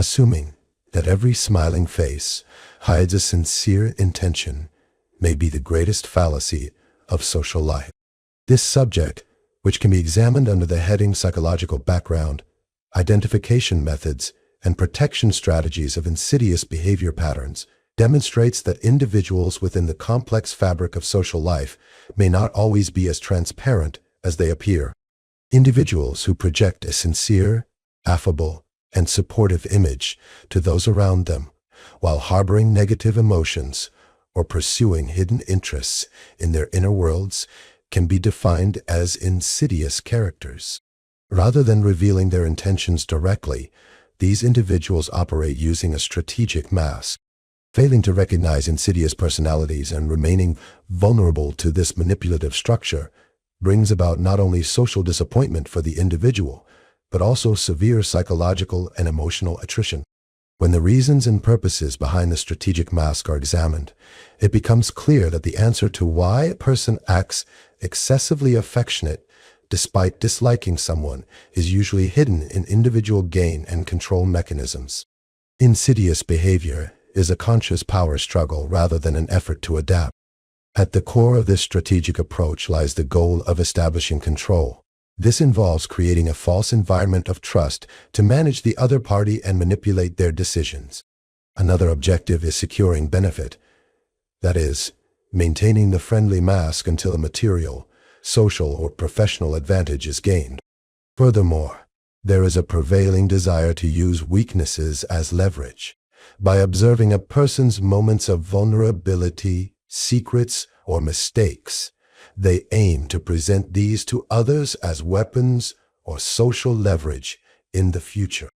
Assuming that every smiling face hides a sincere intention may be the greatest fallacy of social life. This subject, which can be examined under the heading Psychological Background, Identification Methods, and Protection Strategies of Insidious Behavior Patterns, demonstrates that individuals within the complex fabric of social life may not always be as transparent as they appear. Individuals who project a sincere, affable, and supportive image to those around them, while harboring negative emotions or pursuing hidden interests in their inner worlds, can be defined as insidious characters. Rather than revealing their intentions directly, these individuals operate using a strategic mask. Failing to recognize insidious personalities and remaining vulnerable to this manipulative structure brings about not only social disappointment for the individual, but also severe psychological and emotional attrition. When the reasons and purposes behind the strategic mask are examined, it becomes clear that the answer to why a person acts excessively affectionate despite disliking someone is usually hidden in individual gain and control mechanisms. Insidious behavior is a conscious power struggle rather than an effort to adapt. At the core of this strategic approach lies the goal of establishing control. This involves creating a false environment of trust to manage the other party and manipulate their decisions. Another objective is securing benefit, that is, maintaining the friendly mask until a material, social, or professional advantage is gained. Furthermore, there is a prevailing desire to use weaknesses as leverage. By observing a person's moments of vulnerability, secrets, or mistakes, they aim to present these to others as weapons or social leverage in the future.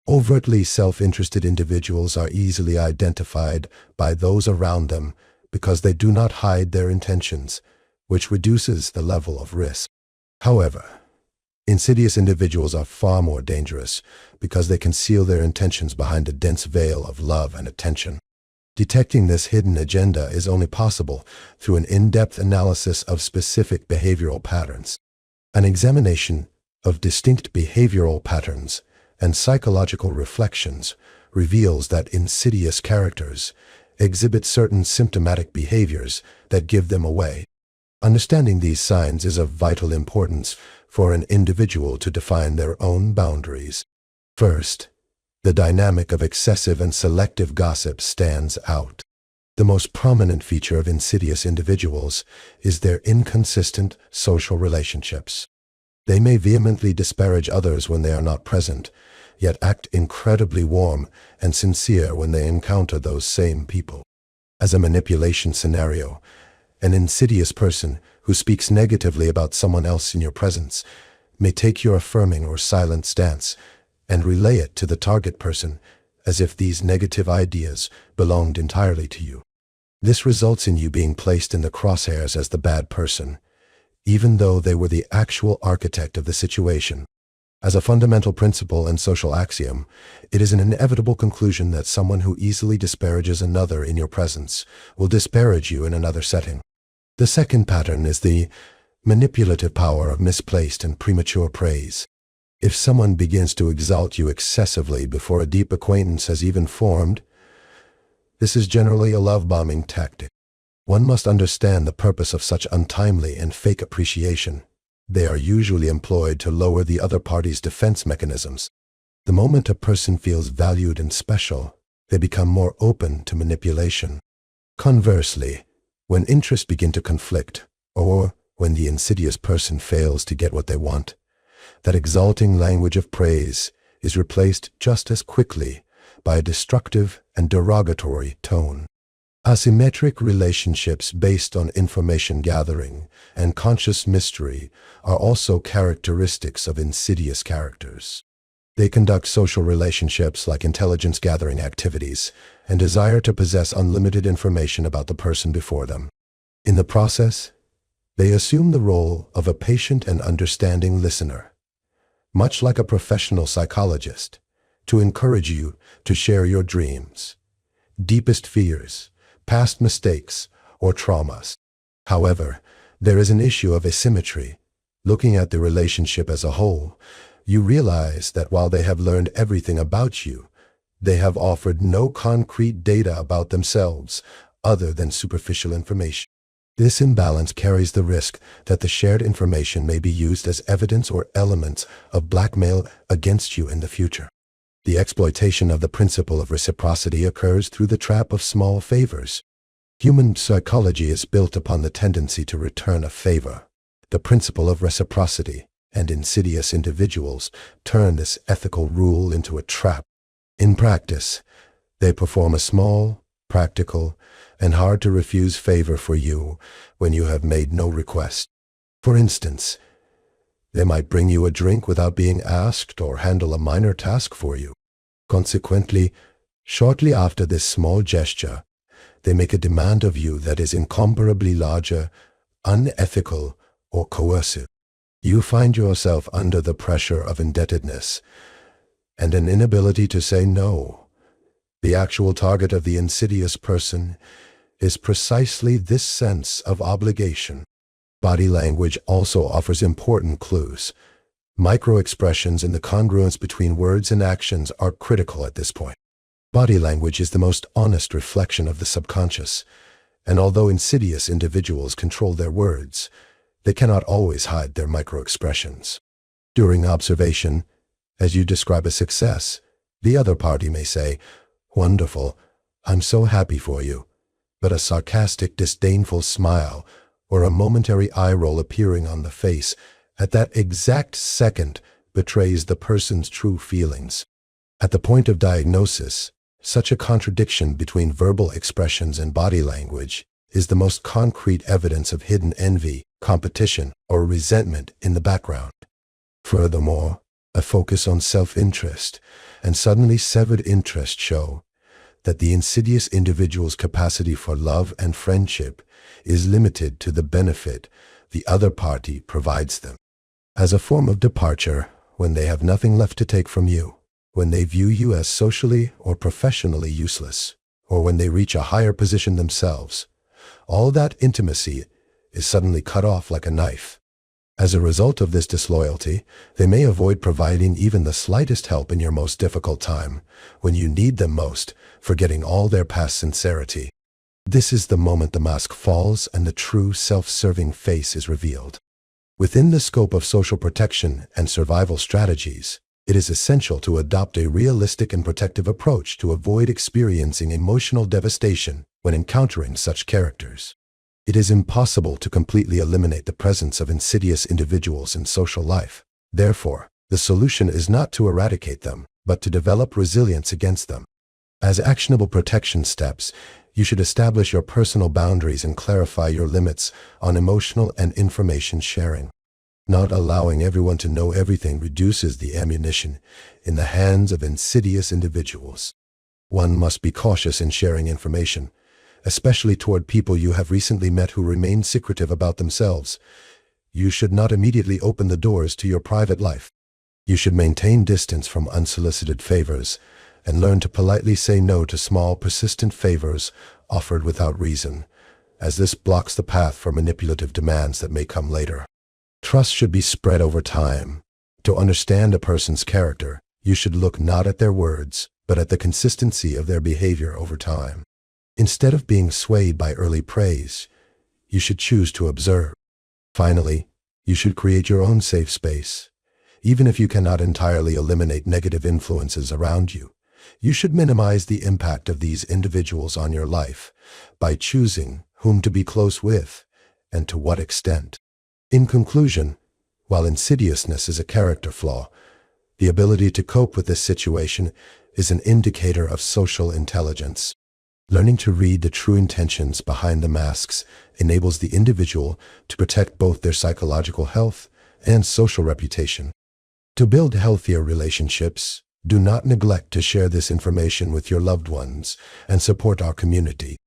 Overtly self-interested individuals are easily identified by those around them because they do not hide their intentions, which reduces the level of risk. However, insidious individuals are far more dangerous because they conceal their intentions behind a dense veil of love and attention. Detecting this hidden agenda is only possible through an in-depth analysis of specific behavioral patterns. An examination of distinct behavioral patterns and psychological reflections reveals that insidious characters exhibit certain symptomatic behaviors that give them away. Understanding these signs is of vital importance for an individual to define their own boundaries. First, the dynamic of excessive and selective gossip stands out. The most prominent feature of insidious individuals is their inconsistent social relationships. They may vehemently disparage others when they are not present, yet act incredibly warm and sincere when they encounter those same people. As a manipulation scenario, an insidious person who speaks negatively about someone else in your presence may take your affirming or silent stance and relay it to the target person as if these negative ideas belonged entirely to you. This results in you being placed in the crosshairs as the bad person, even though they were the actual architect of the situation. As a fundamental principle and social axiom, it is an inevitable conclusion that someone who easily disparages another in your presence will disparage you in another setting. The second pattern is the manipulative power of misplaced and premature praise. If someone begins to exalt you excessively before a deep acquaintance has even formed, this is generally a love-bombing tactic. One must understand the purpose of such untimely and fake appreciation. They are usually employed to lower the other party's defense mechanisms. The moment a person feels valued and special, they become more open to manipulation. Conversely, when interests begin to conflict, or when the insidious person fails to get what they want, that exalting language of praise is replaced just as quickly by a destructive and derogatory tone. Asymmetric relationships based on information gathering and conscious mystery are also characteristics of insidious characters. They conduct social relationships like intelligence gathering activities and desire to possess unlimited information about the person before them. In the process, they assume the role of a patient and understanding listener, much like a professional psychologist, to encourage you to share your dreams, deepest fears, past mistakes, or traumas. However, there is an issue of asymmetry. Looking at the relationship as a whole, you realize that while they have learned everything about you, They have offered no concrete data about themselves other than superficial information. This imbalance carries the risk that the shared information may be used as evidence or elements of blackmail against you in the future. The exploitation of the principle of reciprocity occurs through the trap of small favors. Human psychology is built upon the tendency to return a favor. The principle of reciprocity and insidious individuals turn this ethical rule into a trap. In practice, they perform a small, practical, and hard-to-refuse favor for you when you have made no request. For instance, they might bring you a drink without being asked or handle a minor task for you. Consequently, shortly after this small gesture, they make a demand of you that is incomparably larger, unethical, or coercive. You find yourself under the pressure of indebtedness and an inability to say no. The actual target of the insidious person is precisely this sense of obligation. Body language also offers important clues. Micro-expressions and the congruence between words and actions are critical at this point. Body language is the most honest reflection of the subconscious, and although insidious individuals control their words, they cannot always hide their micro-expressions. During observation, as you describe a success, the other party may say, "Wonderful, I'm so happy for you," but a sarcastic, disdainful smile or a momentary eye roll appearing on the face at that exact second betrays the person's true feelings. At the point of diagnosis, such a contradiction between verbal expressions and body language is the most concrete evidence of hidden envy, competition, or resentment in the background. Furthermore, a focus on self-interest and suddenly severed interest show that the insidious individual's capacity for love and friendship is limited to the benefit the other party provides them. As a form of departure, when they have nothing left to take from you, when they view you as socially or professionally useless, or when they reach a higher position themselves, all that intimacy is suddenly cut off like a knife. As a result of this disloyalty, they may avoid providing even the slightest help in your most difficult time, when you need them most, forgetting all their past sincerity. This is the moment the mask falls and the true self-serving face is revealed. Within the scope of social protection and survival strategies, it is essential to adopt a realistic and protective approach to avoid experiencing emotional devastation when encountering such characters. It is impossible to completely eliminate the presence of insidious individuals in social life. Therefore, the solution is not to eradicate them, but to develop resilience against them. As actionable protection steps, you should establish your personal boundaries and clarify your limits on emotional and information sharing. Not allowing everyone to know everything reduces the ammunition in the hands of insidious individuals. One must be cautious in sharing information, especially toward people you have recently met who remain secretive about themselves. You should not immediately open the doors to your private life. You should maintain distance from unsolicited favors and learn to politely say no to small, persistent favors offered without reason, as this blocks the path for manipulative demands that may come later. Trust should be spread over time. To understand a person's character, you should look not at their words, but at the consistency of their behavior over time. Instead of being swayed by early praise, you should choose to observe. Finally, you should create your own safe space. Even if you cannot entirely eliminate negative influences around you, you should minimize the impact of these individuals on your life by choosing whom to be close with and to what extent. In conclusion, while insidiousness is a character flaw, the ability to cope with this situation is an indicator of social intelligence. Learning to read the true intentions behind the masks enables the individual to protect both their psychological health and social reputation. To build healthier relationships, do not neglect to share this information with your loved ones and support our community.